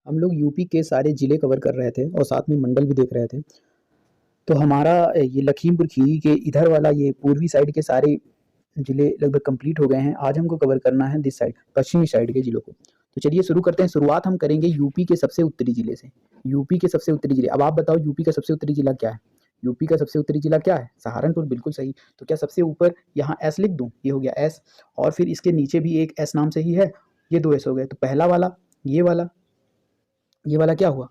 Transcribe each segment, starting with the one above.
हम लोग यूपी के सारे ज़िले कवर कर रहे थे और साथ में मंडल भी देख रहे थे। तो हमारा ये लखीमपुर खीरी के इधर वाला ये पूर्वी साइड के सारे ज़िले लगभग कंप्लीट हो गए हैं। आज हमको कवर करना है दिस साइड, पश्चिमी साइड के ज़िलों को। तो चलिए शुरू करते हैं। शुरुआत हम करेंगे यूपी के सबसे उत्तरी ज़िले से। यूपी के सबसे उत्तरी ज़िले, अब आप बताओ यूपी का सबसे उत्तरी ज़िला क्या है? यूपी का सबसे उत्तरी ज़िला क्या है? सहारनपुर, बिल्कुल सही। तो क्या सबसे ऊपर यहाँ एस लिख दूँ? ये हो गया एस, और फिर इसके नीचे भी एक एस नाम से ही है, ये 2 एस हो गए। तो पहला वाला, ये वाला क्या हुआ?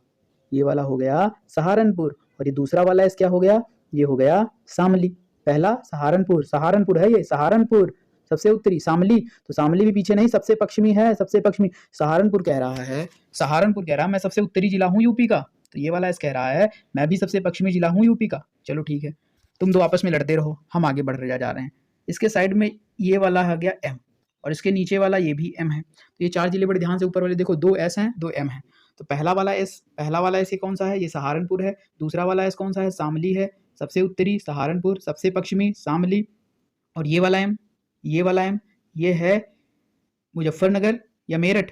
ये वाला हो गया सहारनपुर, और ये दूसरा वाला एस क्या हो गया? ये हो गया शामली। पहला सहारनपुर, सहारनपुर है ये, सहारनपुर सबसे उत्तरी। शामली, तो शामली भी पीछे नहीं, सबसे पश्चिमी है, सबसे पश्चिमी। सहारनपुर कह रहा है, सहारनपुर कह रहा है मैं सबसे उत्तरी जिला हूँ यूपी का, तो ये वाला एस कह रहा है मैं भी सबसे पश्चिमी जिला हूँ यूपी का। चलो ठीक है, तुम दो आपस में लड़ते रहो, हम आगे बढ़ जा रहे हैं। इसके साइड में ये वाला आ गया एम, और इसके नीचे वाला ये भी एम है। तो ये 4 जिले बड़े ध्यान से ऊपर वाले देखो, 2 एस हैं, 2 एम हैं। तो पहला वाला एस ये कौन सा है? ये सहारनपुर है। दूसरा वाला एस कौन सा है? शामली है। सबसे उत्तरी सहारनपुर, सबसे पश्चिमी शामली। और ये वाला एम, ये है मुजफ्फरनगर या मेरठ।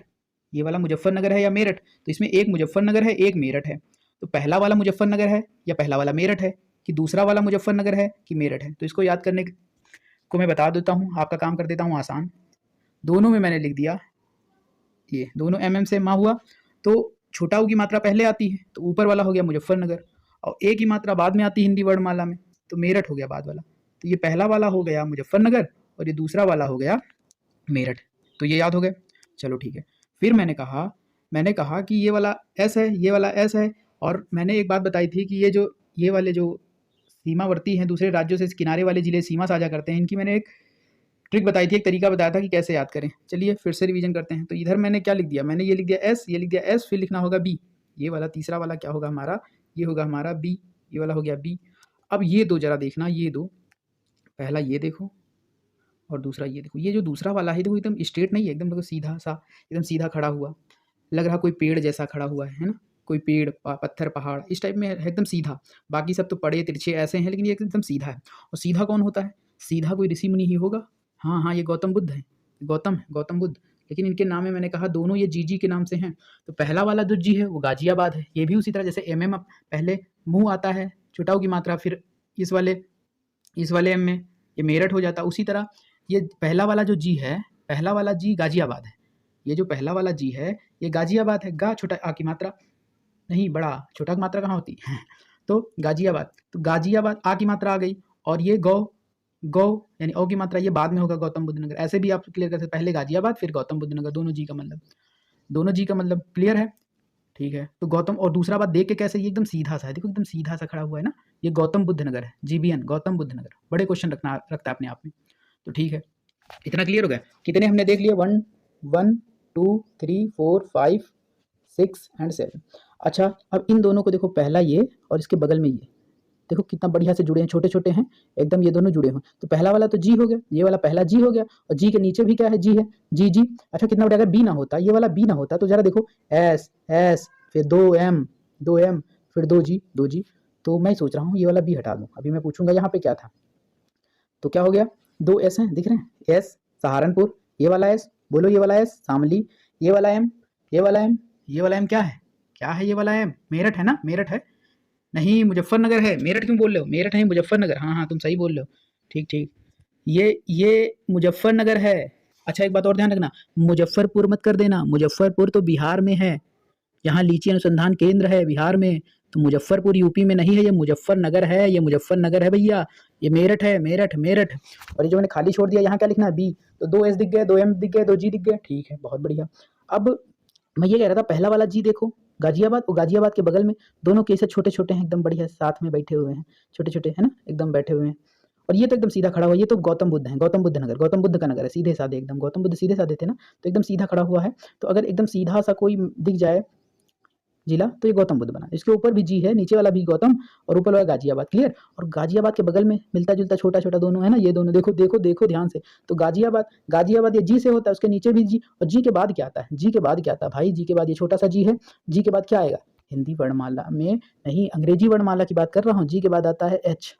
ये वाला मुजफ्फरनगर है या मेरठ? तो इसमें एक मुजफ्फरनगर है, एक मेरठ है। तो पहला वाला मुजफ्फरनगर है या पहला वाला मेरठ है, कि दूसरा वाला मुजफ्फरनगर है कि मेरठ है? तो इसको याद करने को मैं बता देता हूँ, आपका काम कर देता हूँ आसान। दोनों में मैंने लिख दिया, ये दोनों एम से मा हुआ, तो छोटा ऊ की मात्रा पहले आती है, तो ऊपर वाला हो गया मुजफ्फरनगर, और ए की मात्रा बाद में आती है हिंदी वर्णमाला में, तो मेरठ हो गया बाद वाला। तो ये पहला वाला हो गया मुजफ्फरनगर, और ये दूसरा वाला हो गया मेरठ। तो ये याद हो गए। चलो ठीक है। फिर मैंने कहा कि ये वाला एस है, ये वाला एस है, और मैंने एक बात बताई थी कि ये वाले जो सीमावर्ती हैं, दूसरे राज्यों से किनारे वाले जिले सीमा साझा करते हैं, इनकी मैंने एक ट्रिक बताई थी, एक तरीका बताया था कि कैसे याद करें। चलिए फिर से रिवीजन करते हैं। तो इधर मैंने क्या लिख दिया? मैंने ये लिख दिया एस, ये लिख दिया एस, फिर लिखना होगा बी। ये वाला तीसरा वाला क्या होगा हमारा? ये होगा हमारा बी। ये वाला हो गया बी। अब ये दो जरा देखना, ये दो, पहला ये देखो और दूसरा ये देखो। ये जो दूसरा वाला है देखो, एकदम स्ट्रेट नहीं है, एकदम देखो सीधा सा, एकदम सीधा खड़ा हुआ, लग रहा कोई पेड़ जैसा खड़ा हुआ है ना? कोई पेड़, पत्थर, पहाड़, इस टाइप में है, एकदम सीधा। बाकी सब तो पड़े तिरछे ऐसे हैं, लेकिन ये एकदम सीधा है। और सीधा कौन होता है? सीधा कोई ऋषि मुनि ही होगा। हाँ हाँ, ये गौतम बुद्ध है, गौतम है, गौतम बुद्ध। लेकिन इनके नाम में मैंने कहा दोनों ये जी के नाम से हैं। तो पहला वाला जो जी है वो गाजियाबाद है। ये भी उसी तरह जैसे एम पहले मुंह आता है, छोटाऊ की मात्रा, फिर इस वाले एम में ये मेरठ हो जाता। उसी तरह ये पहला वाला जो जी है, पहला वाला जी गाजियाबाद है। ये जो पहला वाला जी है ये गाजियाबाद है। गा छोटा आ की मात्रा नहीं, बड़ा छोटा की मात्रा कहाँ होती है? तो गाजियाबाद, तो गाजियाबाद आ की मात्रा आ गई, और ये गौ, गौ यानी ओ की मात्रा ये बाद में होगा गौतम बुद्ध नगर। ऐसे भी आप क्लियर कर सकते, पहले गाजियाबाद फिर गौतम बुद्ध नगर, दोनों जी का मतलब क्लियर है। ठीक है, तो गौतम, और दूसरा बात देख के कैसे, ये एकदम सीधा सा है, देखो एकदम सीधा सा खड़ा हुआ है ना, ये गौतम बुद्ध नगर है, GBN गौतम बुद्ध नगर। बड़े क्वेश्चन रखता है अपने आप में। तो ठीक है, इतना क्लियर हो गया। कितने हमने देख लिए? 1 1 2 3 4 5 6 एंड 7। अच्छा, अब इन दोनों को देखो, पहला ये और इसके बगल में ये, देखो कितना बढ़िया से जुड़े हैं, छोटे छोटे हैं एकदम, ये दोनों जुड़े हुए। तो पहला वाला तो जी हो गया, ये वाला पहला जी हो गया, और जी के नीचे भी क्या है? जी है, जी जी। अच्छा, कितना बढ़िया, अगर बी ना होता, ये वाला बी ना होता, तो जरा देखो, एस एस, फिर 2 एम, फिर 2 जी। तो मैं सोच रहा हूँ ये वाला बी हटा दूँ। अभी मैं पूछूंगा यहाँ पे क्या था, तो क्या हो गया? 2 एस हैं, दिख रहे हैं? एस सहारनपुर, ये वाला एस, बोलो ये वाला एस शामली, ये वाला एम, ये वाला एम, ये वाला एम क्या है? क्या है ये वाला एम? मेरठ है ना? मेरठ है नहीं, मुजफ्फरनगर है। मेरठ क्यों बोल रहे हो? मेरठ नहीं, मुजफ्फरनगर। हाँ हाँ, तुम सही बोल रहे हो। ठीक ठीक, ये मुजफ्फरनगर है। अच्छा, एक बात और ध्यान रखना, मुजफ्फरपुर मत कर देना। मुजफ्फरपुर तो बिहार में है, यहाँ लीची अनुसंधान केंद्र है बिहार में। तो मुजफ्फरपुर यूपी में नहीं है, ये मुजफ्फरनगर है, ये मुजफ्फरनगर है भैया। ये मेरठ है, मेरठ मेरठ। और ये जो मैंने खाली छोड़ दिया, यहाँ क्या लिखना है? बी। तो 2 एस दिख गए, 2 एम दिख गए, 2 जी दिख गए। ठीक है, बहुत बढ़िया। अब मैं ये कह रहा था, पहला वाला जी देखो, गाजियाबाद, और गाजियाबाद के बगल में दोनों कैसे छोटे छोटे हैं, एकदम बढ़िया साथ में बैठे हुए हैं, छोटे छोटे है ना, एकदम बैठे हुए हैं। और ये तो एकदम सीधा खड़ा हुआ है, ये तो गौतम बुद्ध है, गौतम बुद्ध नगर, गौतम बुद्ध का नगर है, सीधे साधे एकदम। गौतम बुद्ध सीधे साधे थे ना, तो एकदम सीधा खड़ा हुआ है। तो अगर एकदम सीधा सा कोई दिख जाए जिला, तो ये गौतम बुद्ध बना। इसके ऊपर भी जी है, नीचे वाला भी गौतम, और ऊपर वाला गाजियाबाद। क्लियर? और गाजियाबाद के बगल में मिलता जुलता छोटा छोटा दोनों है ना, ये दोनों देखो देखो देखो ध्यान से। तो गाजियाबाद ये जी से होता है, उसके नीचे भी जी, और जी के बाद क्या आता है? जी के बाद क्या आता है भाई? जी के बाद ये छोटा सा जी है, जी के बाद क्या आएगा? हिंदी वर्णमाला में नहीं, अंग्रेजी वर्णमाला की बात कर रहा हूँ। जी के बाद आता है एच।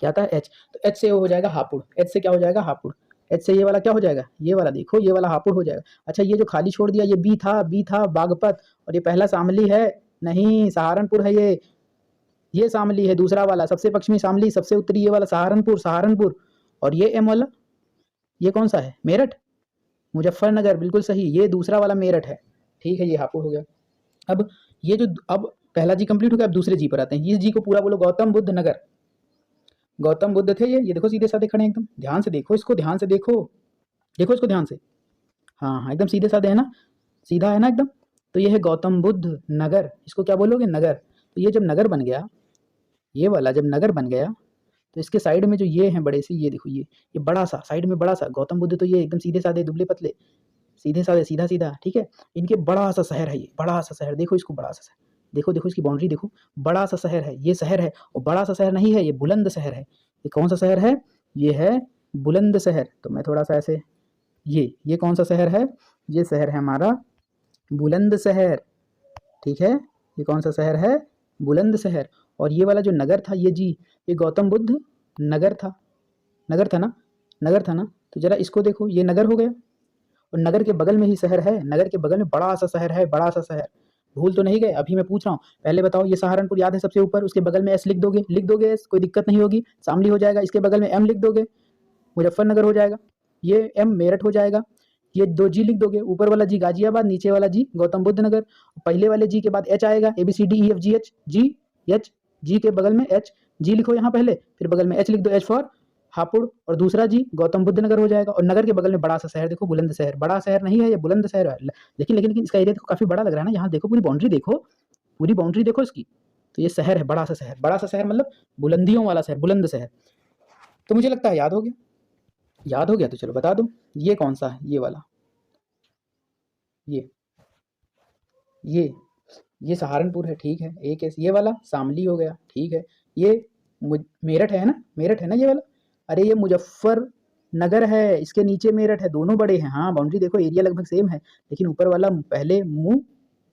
क्या आता है? एच। तो एच से हो जाएगा हापुड़, एच से क्या हो जाएगा? हापुड़। एच से ये वाला क्या हो जाएगा, ये वाला देखो, ये वाला हापुड़ हो जाएगा। अच्छा ये जो खाली छोड़ दिया ये बी था बागपत, और ये पहला शामली है, नहीं सहारनपुर है ये शामली है दूसरा वाला, सबसे पश्चिमी शामली, सबसे उत्तरी ये वाला सहारनपुर। और ये एम वाला ये कौन सा है, मेरठ, मुजफ्फरनगर, बिल्कुल सही, ये दूसरा वाला मेरठ है। ठीक है, ये हापुड़ हो गया। अब ये जो अब पहला जी कंप्लीट हो गया, अब दूसरे जी पर आते हैं। इस जी को पूरा बोलो, गौतम बुद्ध नगर। गौतम बुद्ध थे ये देखो सीधे साधे खड़े हैं एकदम, ध्यान से देखो इसको, ध्यान से देखो, देखो इसको ध्यान से, हाँ हाँ एकदम सीधे साधे है ना, सीधा है ना एकदम। तो ये है गौतम बुद्ध नगर, इसको क्या बोलोगे, नगर। तो ये जब नगर बन गया, ये वाला जब नगर बन गया, तो इसके साइड में जो ये हैं बड़े से, ये देखो ये बड़ा सा साइड में बड़ा सा, गौतम बुद्ध तो ये एकदम सीधे साधे दुबले पतले, सीधे साधे सीधा सीधा, ठीक है। इनके बड़ा सा शहर है, ये बड़ा सा शहर, देखो इसको, बड़ा सा शहर देखो, देखो इसकी बाउंड्री देखो, बड़ा सा शहर है, ये शहर है। और बड़ा सा शहर नहीं है, ये बुलंद शहर है। ये कौन सा शहर है, ये है बुलंद शहर। तो मैं थोड़ा सा ऐसे, ये कौन सा शहर है, ये शहर है हमारा बुलंद शहर, ठीक है। ये कौन सा शहर है, बुलंद शहर। और ये वाला जो नगर था ये जी, ये गौतम बुद्ध नगर था, नगर था ना, नगर था ना। तो जरा इसको देखो, ये नगर हो गया, और नगर के बगल में ही शहर है, नगर के बगल में बड़ा सा शहर है, बड़ा सा शहर। भूल तो नहीं गए, अभी मैं पूछ रहा हूँ, पहले बताओ, ये सहारनपुर याद है सबसे ऊपर, उसके बगल में एस लिख दोगे, लिख दोगे एस, कोई दिक्कत नहीं होगी, शामली हो जाएगा। इसके बगल में एम लिख दोगे, मुजफ्फरनगर हो जाएगा, ये एम मेरठ हो जाएगा। ये दो जी लिख दोगे, ऊपर वाला जी गाजियाबाद, नीचे वाला जी गौतम बुद्ध नगर। पहले वाले जी के बाद एच आएगा, A B C D E F G H, G H, G के बगल में एच, जी लिखो यहाँ पहले, फिर बगल में एच लिख दो, एच फॉर हापुड़, और दूसरा जी गौतम बुद्ध नगर हो जाएगा। और नगर के बगल में बड़ा सा शहर देखो, बुलंद शहर, बड़ा शहर नहीं है ये, बुलंद शहर है। लेकिन इसका एरिया देखो काफी बड़ा लग रहा है ना, यहाँ देखो पूरी बाउंड्री देखो, पूरी बाउंड्री देखो इसकी। तो ये शहर है, बड़ा सा शहर, बड़ा सा शहर मतलब बुलंदियों वाला शहर, बुलंद शहर। तो मुझे लगता है याद हो गया, याद हो गया तो चलो बता दो, ये कौन सा है, ये वाला, ये ये ये सहारनपुर है, ठीक है। एक है ये वाला शामली हो गया, ठीक है। ये मेरठ है ना, मेरठ है ना ये वाला। अरे ये मुजफ्फर नगर है, इसके नीचे मेरठ है, दोनों बड़े हैं। हाँ बाउंड्री देखो, एरिया लगभग सेम है, लेकिन ऊपर वाला पहले मुंह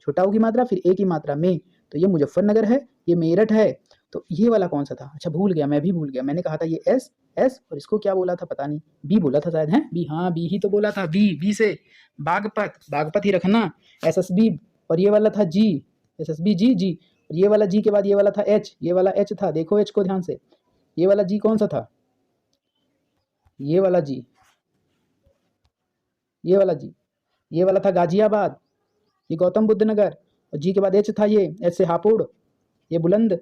छोटा होगी मात्रा, फिर ए की मात्रा में। तो ये मुजफ्फरनगर है, ये मेरठ है। तो ये वाला कौन सा था, अच्छा भूल गया, मैं भी भूल गया, मैंने कहा था ये एस, एस, और इसको क्या बोला था पता नहीं, बी बोला था शायद, है बी, हाँ बी ही तो बोला था, बी से बागपत, बागपत ही रखना, एस एस बी। और ये वाला था जी, एस एस बी जी, जी। और ये वाला जी के बाद ये वाला था एच, ये वाला एच था, देखो एच को ध्यान से। ये वाला जी कौन सा था, ये वाला जी, ये वाला जी, ये वाला था गाजियाबाद, ये गौतम बुद्ध नगर। और जी के बाद एच था, ये एच से हापुड़, ये बुलंद,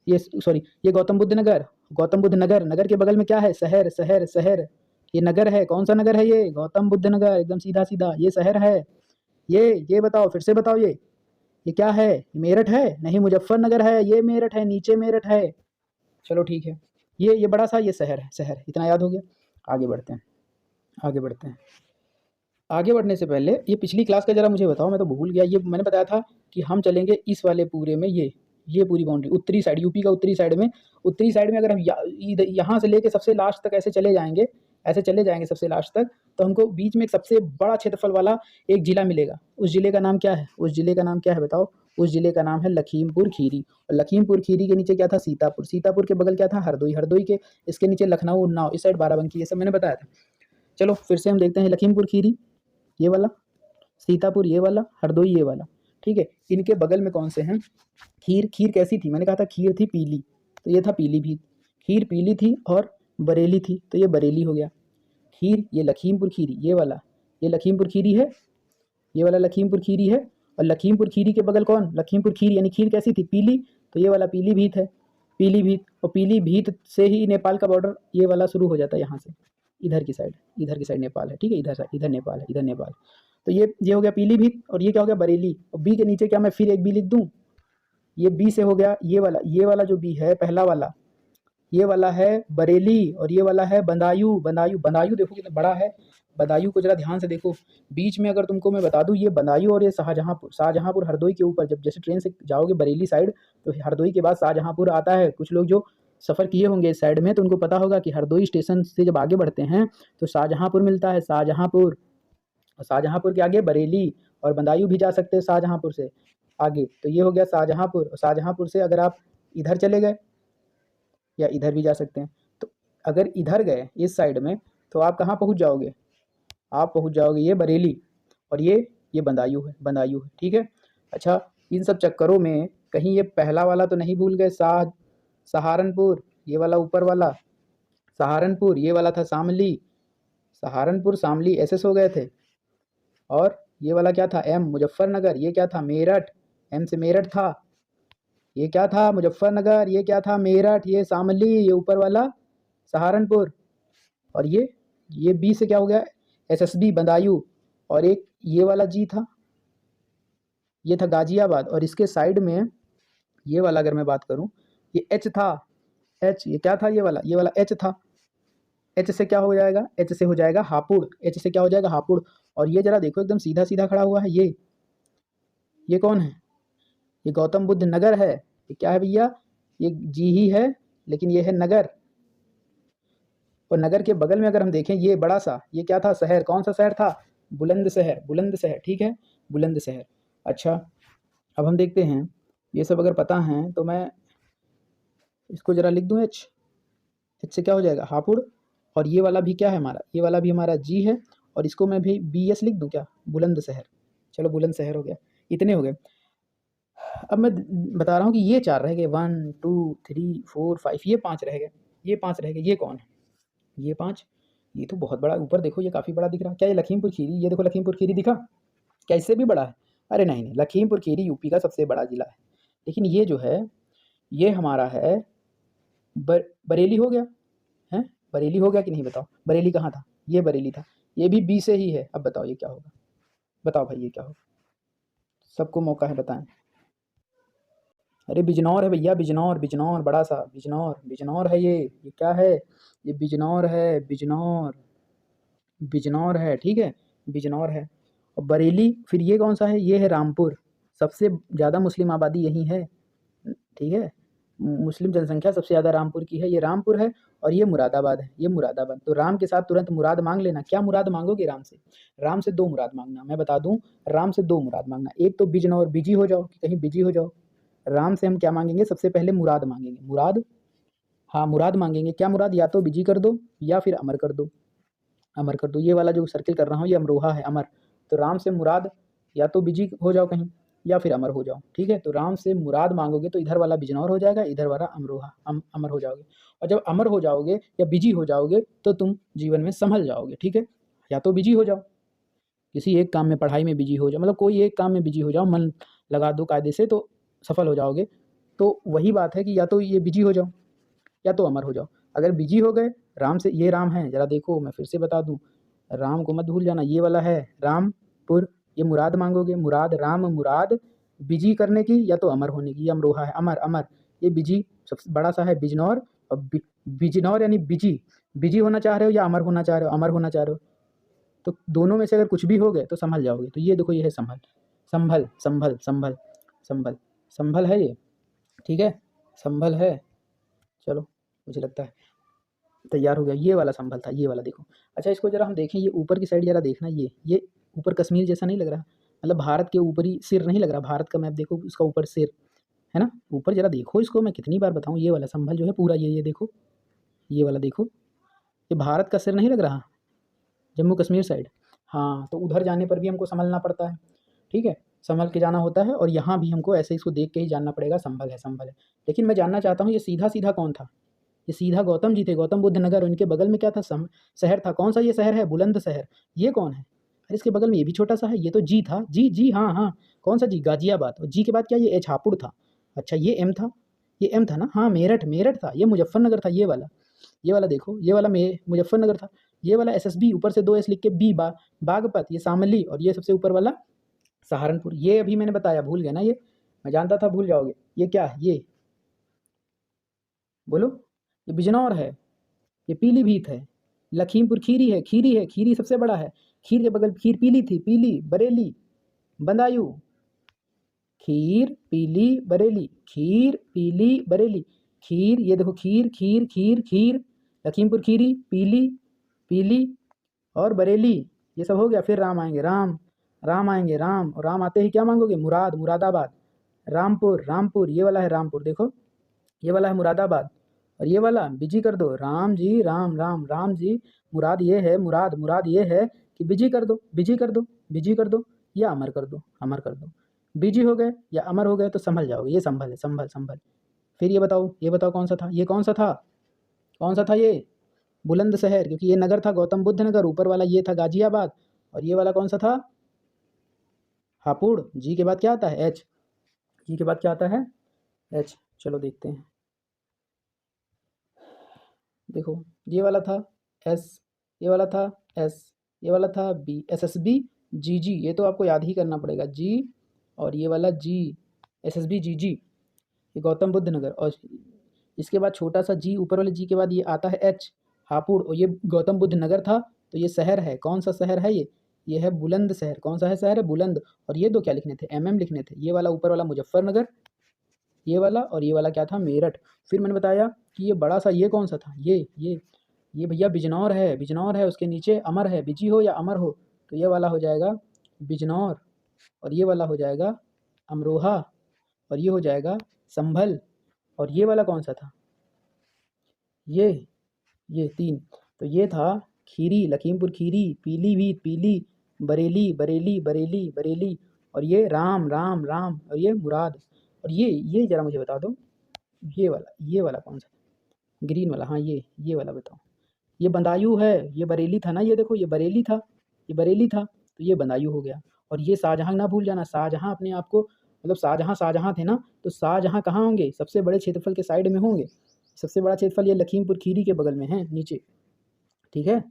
ये सॉरी ये गौतम बुद्ध नगर, गौतम बुद्ध नगर, नगर के बगल में क्या है, शहर, शहर, शहर। ये नगर है, कौन सा नगर है, ये गौतम बुद्ध नगर, एकदम सीधा सीधा, ये शहर है। ये बताओ, फिर से बताओ, ये क्या है, मेरठ है, नहीं मुजफ्फरनगर है, ये मेरठ है, नीचे मेरठ है। चलो ठीक है, ये बड़ा सा ये शहर है, शहर, इतना याद हो गया। आगे बढ़ते हैं, आगे बढ़ते हैं। आगे बढ़ने से पहले ये पिछली क्लास का जरा मुझे बताओ, मैं तो भूल गया। ये मैंने बताया था कि हम चलेंगे इस वाले पूरे में, ये पूरी बाउंड्री उत्तरी साइड, यूपी का उत्तरी साइड में, उत्तरी साइड में अगर हम यहाँ से लेके सबसे लास्ट तक ऐसे चले जाएंगे, ऐसे चले जाएंगे सबसे लास्ट तक, तो हमको बीच में एक सबसे बड़ा क्षेत्रफल वाला एक जिला मिलेगा। उस जिले का नाम क्या है, उस जिले का नाम क्या है बताओ। उस जिले का नाम है लखीमपुर खीरी। और लखीमपुर खीरी के नीचे क्या था, सीतापुर, सीतापुर के बगल क्या था, हरदोई, हरदोई के इसके नीचे लखनऊ, उन्नाव, इस साइड बाराबंकी, ये सब मैंने बताया था। चलो फिर से हम देखते हैं, लखीमपुर खीरी ये वाला, सीतापुर ये वाला, हरदोई ये वाला, ठीक है। इनके बगल में कौन से हैं, खीर, खीर कैसी थी, मैंने कहा था खीर थी पीली, तो ये था पीलीभीत। खीर पीली थी और बरेली थी, तो ये बरेली हो गया। खीर ये लखीमपुर खीरी, ये वाला, ये लखीमपुर खीरी है, ये वाला लखीमपुर खीरी है। और लखीमपुर खीरी के बगल कौन, लखीमपुर खीरी यानी खीर कैसी थी, पीली, तो ये वाला पीलीभीत है, पीलीभीत। और पीलीभीत से ही नेपाल का बॉर्डर ये वाला शुरू हो जाता है, यहाँ से इधर की साइड, इधर की साइड नेपाल है, ठीक है, इधर नेपाल है, इधर नेपाल। तो ये हो गया पीलीभीत, और ये क्या हो गया, बरेली। और बी के नीचे क्या मैं फिर एक बी लिख दूं, ये बी से हो गया ये वाला जो बी है पहला वाला, ये वाला है बरेली। और ये वाला है बदायूं, बदायूं, बदायूं देखो कितना बड़ा है, बदायूं को जरा ध्यान से देखो। बीच में अगर तुमको मैं बता दूं, ये बदायूं और ये शाहजहांपुर, शाहजहांपुर हरदोई के ऊपर, जब जैसे ट्रेन से जाओगे बरेली साइड, तो हरदोई के बाद शाहजहांपुर आता है। कुछ लोग जो सफ़र किए होंगे इस साइड में, तो उनको पता होगा कि हरदोई स्टेशन से जब आगे बढ़ते हैं तो शाहजहांपुर मिलता है, शाहजहांपुर। और शाहजहांपुर के आगे बरेली, और बदायूं भी जा सकते हैं शाहजहांपुर से आगे। तो ये हो गया शाहजहांपुर। और शाहजहांपुर से अगर आप इधर चले गए, या इधर भी जा सकते हैं, तो अगर इधर गए इस साइड में, तो आप कहाँ पहुँच जाओगे? आप पहुँच जाओगे ये बरेली, और ये बदायूं है, बदायूं है, ठीक है। अच्छा, इन सब चक्करों में कहीं ये पहला वाला तो नहीं भूल गए, सहारनपुर, ये वाला ऊपर वाला सहारनपुर, ये वाला था शामली, सहारनपुर शामली ऐसे सो गए थे। और ये वाला क्या था, एम, मुजफ्फरनगर, ये क्या था, मेरठ, एम से मेरठ था, ये क्या था, मुजफ्फरनगर, ये क्या था, मेरठ, ये शामली, ये ऊपर वाला सहारनपुर। और ये बी से क्या हो गया, एसएसबी बदायूं। और एक ये वाला जी था, ये था गाजियाबाद। और इसके साइड में ये वाला अगर मैं बात करूं, ये एच था, एच, ये क्या था, ये वाला एच था। एच से क्या हो जाएगा, एच से हो जाएगा हापुड़, एच से क्या हो जाएगा, हापुड़। और ये जरा देखो एकदम सीधा सीधा खड़ा हुआ है, ये कौन है, ये गौतम बुद्ध नगर है। ये क्या है भैया, ये जी ही है, लेकिन ये है नगर। और नगर के बगल में अगर हम देखें, ये बड़ा सा, ये क्या था, शहर, कौन सा शहर था, बुलंदशहर, बुलंदशहर, ठीक है, बुलंदशहर। अच्छा, अब हम देखते हैं, ये सब अगर पता है तो मैं इसको जरा लिख दूं, एच, एच से क्या हो जाएगा, हापुड़। और ये वाला भी क्या है हमारा, ये वाला भी हमारा जी है, और इसको मैं भी बी एस लिख दूं क्या, बुलंदशहर। चलो बुलंदशहर हो गया, इतने हो गए। अब मैं बता रहा हूँ कि ये 4 रह गए, 1 2 3 4 5, ये 5 रह गए, ये 5 रह गए, ये कौन है, ये 5, ये तो बहुत बड़ा, ऊपर देखो ये काफ़ी बड़ा दिख रहा है, क्या ये लखीमपुर खीरी, ये देखो लखीमपुर खीरी दिखा, क्या इससे भी बड़ा है, अरे नहीं नहीं, लखीमपुर खीरी यूपी का सबसे बड़ा ज़िला है। लेकिन ये जो है, ये हमारा है बरेली हो गया, है बरेली हो गया कि नहीं, बताओ बरेली कहाँ था, ये बरेली था, ये भी बी से ही है। अब बताओ ये क्या होगा, बताओ भाई ये क्या होगा, सबको मौका है, बताएं। अरे बिजनौर है भैया, बिजनौर, बिजनौर, बड़ा सा बिजनौर, बिजनौर है ये क्या है, ये बिजनौर है, बिजनौर, बिजनौर है, ठीक है, बिजनौर है। और बरेली फिर ये कौन सा है, ये है रामपुर, सबसे ज़्यादा मुस्लिम आबादी यहीं है, ठीक है, मुस्लिम जनसंख्या सबसे ज़्यादा रामपुर की है, ये रामपुर है। और ये मुरादाबाद है, ये मुरादाबाद। तो राम के साथ तुरंत मुराद मांग लेना, क्या मुराद मांगोगे राम से, राम से 2 मुराद मांगना, मैं बता दूं, राम से 2 मुराद मांगना, एक तो बिजनौर, बिजी हो जाओ कि कहीं बिजी हो जाओ। राम से हम क्या मांगेंगे, सबसे पहले मुराद मांगेंगे, मुराद, हाँ मुराद मांगेंगे, क्या मुराद, या तो बिजी कर दो या फिर अमर कर दो, अमर कर दो। ये वाला जो सर्किल कर रहा हूँ ये अमरोहा है, अमर। तो राम से मुराद, या तो बिजी हो जाओ कहीं या फिर अमर हो जाओ, ठीक है। तो राम से मुराद मांगोगे तो इधर वाला बिजनौर हो जाएगा, इधर वाला अमरोहा, अमर हो जाओगे। और जब अमर हो जाओगे या बिजी हो जाओगे तो तुम जीवन में संभल जाओगे, ठीक है। या तो बिजी हो जाओ, किसी एक काम में, पढ़ाई में बिजी हो जाओ, मतलब कोई एक काम में बिजी हो जाओ, मन लगा दो कायदे से, तो सफल हो जाओगे। तो वही बात है कि या तो ये बिजी हो जाओ या तो अमर हो जाओ। अगर बिजी हो गए, राम से, ये राम है, जरा देखो मैं फिर से बता दूं, राम को मत भूल जाना, ये वाला है रामपुर। ये मुराद मांगोगे, मुराद, राम मुराद, बिजी करने की या तो अमर होने की, ये अमरोहा है, अमर, अमर। ये बिजी सबसे बड़ा सा है बिजनौर, और बिजनौर यानी बिजी, बिजी होना चाह रहे हो या अमर होना चाह रहे हो, अमर होना चाह रहे हो, तो दोनों में से अगर कुछ भी हो गए तो संभल जाओगे। तो ये देखो, ये है संभल, संभल, संभल, संभल, संभल, संभल है ये, ठीक है, संभल है। चलो, मुझे लगता है तैयार हो गया, ये वाला संभल था, ये वाला देखो। अच्छा, इसको जरा हम देखें, ये ऊपर की साइड जरा देखना, ये ऊपर कश्मीर जैसा नहीं लग रहा, मतलब भारत के ऊपरी सिर नहीं लग रहा, भारत का मैप देखो, उसका ऊपर सिर है ना, ऊपर जरा देखो इसको, मैं कितनी बार बताऊँ, ये वाला संभल जो है पूरा, ये देखो, ये वाला देखो, ये भारत का सिर नहीं लग रहा, जम्मू कश्मीर साइड। हाँ, तो उधर जाने पर भी हमको संभलना पड़ता है, ठीक है, संभल के जाना होता है। और यहाँ भी हमको ऐसे इसको देख के ही जानना पड़ेगा, संभल है, संभल है। लेकिन मैं जानना चाहता हूँ, ये सीधा सीधा कौन था, ये सीधा गौतम जी थे, गौतम बुद्ध नगर। उनके बगल में क्या था, शहर था, कौन सा ये शहर है, बुलंदशहर। ये कौन है, अरे इसके बगल में ये भी छोटा सा है, ये तो जी था, जी जी, हाँ हाँ, कौन सा जी, गाजियाबाद। और जी के बाद क्या, ये एच, हापुड़ था। अच्छा, ये एम था, ये एम था ना, हाँ मेरठ, मेरठ था, ये मुजफ्फरनगर था, ये वाला देखो, ये वाला मुजफ्फरनगर था। ये वाला एसएसबी, ऊपर से 2 एस लिख के बी, बागपत, ये शामली। और ये सबसे ऊपर वाला सहारनपुर। ये अभी मैंने बताया, भूल गए ना, ये मैं जानता था भूल जाओगे। ये क्या है, ये बोलो, ये बिजनौर है, ये पीलीभीत है, लखीमपुर खीरी है, खीरी है, खीरी सबसे बड़ा है। खीर के बगल खीर पीली थी, पीली, बरेली, बदायूं, खीर पीली बरेली, खीर पीली बरेली, खीर, ये देखो खीर, खीर, खीर, खीर, लखीमपुर खीरी, पीली, पीली, और बरेली। ये सब हो गया, फिर राम आएंगे, राम, राम आएंगे, राम। और राम आते ही क्या मांगोगे, मुराद, मुरादाबाद, रामपुर, रामपुर, ये वाला है रामपुर, देखो ये वाला है मुरादाबाद। और ये वाला बिजी कर दो, राम जी, राम राम, राम जी, मुराद ये है, मुराद ये है कि बिजी कर दो, बिजी कर दो, बिजी कर दो या अमर कर दो, अमर कर दो। बिजी हो गए या अमर हो गए तो संभल जाओगे, ये संभल है, संभल संभल। फिर ये बताओ कौन सा था, ये कौन सा था, कौन सा था ये? बुलंदशहर, क्योंकि ये नगर था गौतम बुद्ध नगर, ऊपर वाला ये था गाजियाबाद, और ये वाला कौन सा था? हापुड़। जी के बाद क्या आता है? एच। जी के बाद क्या आता है? एच। चलो देखते हैं, देखो ये वाला था एस, ये वाला था एस, ये वाला था बी, एस एस बी जी जी, ये तो आपको याद ही करना पड़ेगा, जी और ये वाला जी, एस एस बी जी जी, ये गौतम बुद्ध नगर। और इसके बाद छोटा सा जी, ऊपर वाले जी के बाद ये आता है एच, हापुड़, और ये गौतम बुद्ध नगर था, तो ये शहर है, कौन सा शहर है ये है बुलंदशहर। कौन सा है शहर है? बुलंद। और ये दो क्या लिखने थे? एम लिखने थे। ये वाला ऊपर वाला मुजफ्फरनगर, ये वाला, और ये वाला क्या था? मेरठ। फिर मैंने बताया कि ये बड़ा सा ये कौन सा था? ये भैया बिजनौर है, बिजनौर है, उसके नीचे अमर है, बिजी हो या अमर हो, तो ये वाला हो जाएगा बिजनौर, और ये वाला हो जाएगा अमरोहा, और ये हो जाएगा संभल। और ये वाला कौन सा था? ये तीन, तो ये था खीरी, लखीमपुर खीरी, पीलीभीत पीली, बरेली बरेली बरेली बरेली, और ये राम राम राम, और ये मुराद। और ये ज़रा मुझे बता दो, ये वाला कौन सा? ग्रीन वाला, हाँ ये वाला बताओ। ये बदायूं है, ये बरेली था ना, ये देखो ये बरेली था, ये बरेली था, तो ये बदायूं हो गया। और ये शाहजहाँ ना भूल जाना, शाहजहाँ अपने आप को, मतलब शाहजहाँ थे ना, तो शाहजहाँ कहाँ होंगे? सबसे बड़े क्षेत्रफल के साइड में होंगे। सबसे बड़ा क्षेत्रफल ये लखीमपुर खीरी के बगल में है, नीचे। ठीक है,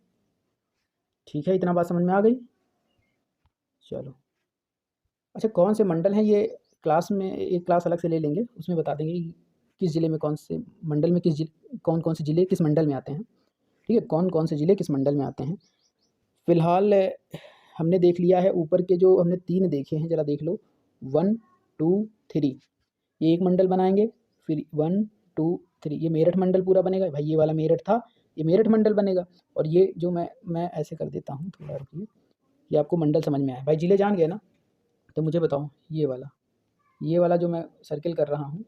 ठीक है, इतना बात समझ में आ गई? चलो, अच्छा कौन से मंडल हैं ये, क्लास में एक क्लास अलग से ले लेंगे, उसमें बता देंगे कि किस ज़िले में कौन से मंडल में कौन कौन से ज़िले किस मंडल में आते हैं। ठीक है, कौन कौन से ज़िले किस मंडल में आते हैं। फ़िलहाल हमने देख लिया है, ऊपर के जो हमने 3 देखे हैं, ज़रा देख लो, 1 2 3, ये एक मंडल बनाएंगे। फिर 1 2 3, ये मेरठ मंडल पूरा बनेगा भाई, ये वाला मेरठ था, ये मेरठ मंडल बनेगा। और ये जो मैं ऐसे कर देता हूँ, थोड़ा रुकिए, ये आपको मंडल समझ में आया भाई, ज़िले जान गए ना? तो मुझे बताओ, ये वाला जो मैं सर्किल कर रहा हूँ,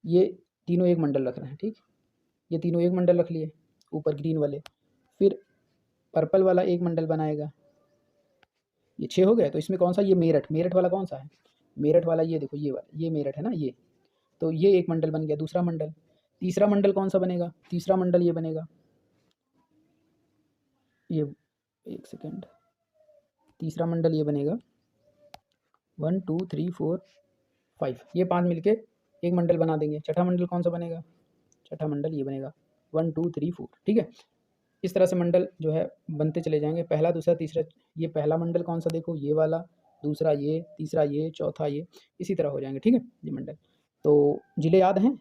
ये तीनों एक मंडल रख रहे हैं, ठीक, ये तीनों एक मंडल रख लिए, ऊपर ग्रीन वाले। फिर पर्पल वाला एक मंडल बनाएगा, ये 6 हो गए। तो इसमें कौन सा? ये मेरठ वाला कौन सा है? मेरठ वाला ये देखो, ये वाला, ये मेरठ है ना, ये, तो ये एक मंडल बन गया। दूसरा मंडल, तीसरा मंडल कौन सा बनेगा? तीसरा मंडल ये बनेगा, ये, एक सेकेंड, तीसरा मंडल ये बनेगा 1 2 3 4 5, ये 5 मिलके एक मंडल बना देंगे। छठा मंडल कौन सा बनेगा? छठा मंडल ये बनेगा 1 2 3 4, ठीक है। इस तरह से मंडल जो है बनते चले जाएंगे, पहला दूसरा तीसरा। ये पहला मंडल कौन सा? देखो ये वाला, दूसरा ये, तीसरा ये, चौथा ये, इसी तरह हो जाएंगे, ठीक है, ये मंडल। तो ज़िले याद हैं?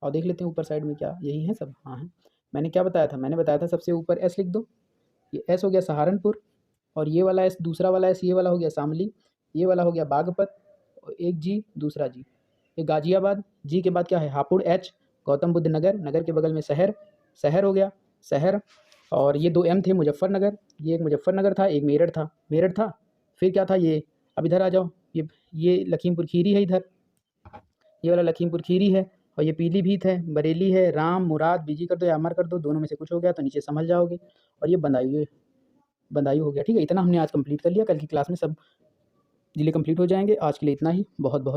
और देख लेते हैं ऊपर साइड में क्या यही है सब? हाँ है। मैंने क्या बताया था? मैंने बताया था सबसे ऊपर एस लिख दो, ये एस हो गया सहारनपुर, और ये वाला एस, दूसरा वाला एस, ये वाला हो गया शामली, ये वाला हो गया बागपत, और एक जी, दूसरा जी, ये गाजियाबाद। जी के बाद क्या है? हापुड़, एच गौतम बुद्ध नगर, नगर के बगल में शहर, शहर हो गया, शहर। और ये 2 एम थे, मुजफ्फरनगर, ये एक मुजफ्फरनगर था, एक मेरठ था। फिर क्या था ये? अब इधर आ जाओ, ये लखीमपुर खीरी है इधर, ये वाला लखीमपुर खीरी है, और ये पीलीभीत है, बरेली है, राम मुराद, बिजी कर दो या अमर कर दो, दोनों में से कुछ हो गया तो नीचे समझ जाओगे। और ये बदायूं हो गया, ठीक है। इतना हमने आज कंप्लीट कर लिया, कल की क्लास में सब ज़िले कंप्लीट हो जाएंगे। आज के लिए इतना ही, बहुत बहुत